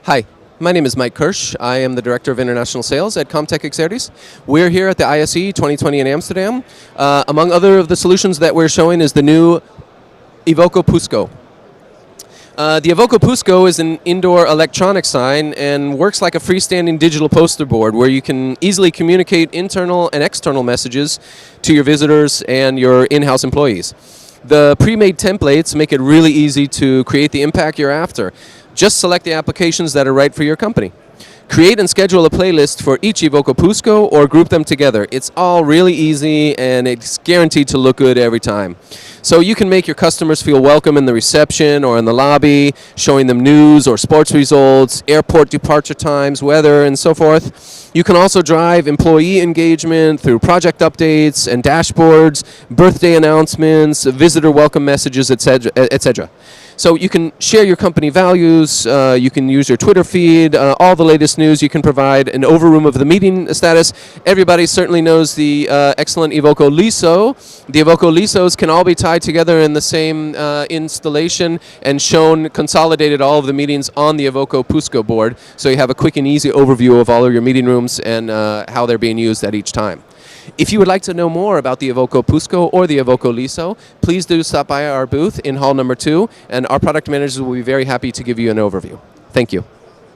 Hi, my name is Mike Kirsch. I am the Director of International Sales at COMM-TEC Exertis. We're here at the ISE 2020 in Amsterdam. Among other of the solutions that we're showing is the new Evoko Pusco. The Evoko Pusco is an indoor electronic sign and works like a freestanding digital poster board where you can easily communicate internal and external messages to your visitors and your in-house employees. The pre-made templates make it really easy to create the impact you're after. Just select the applications that are right for your company. Create and schedule a playlist for each Evoko Pusco or group them together. It's all really easy and it's guaranteed to look good every time. So you can make your customers feel welcome in the reception or in the lobby, showing them news or sports results, airport departure times, weather, and so forth. You can also drive employee engagement through project updates and dashboards, birthday announcements, visitor welcome messages, etc., etc. So you can share your company values, you can use your Twitter feed, all the latest news. You can provide an overroom of the meeting status. Everybody certainly knows the excellent Evoko LISO. The Evoko LISOs can all be tied together in the same installation and shown consolidated all of the meetings on the Evoko Pusco board. So you have a quick and easy overview of all of your meeting rooms and how they're being used at each time. If you would like to know more about the Evoko Pusco or the Evoko LISO, please do stop by our booth in hall number 2, and our product managers will be very happy to give you an overview. Thank you.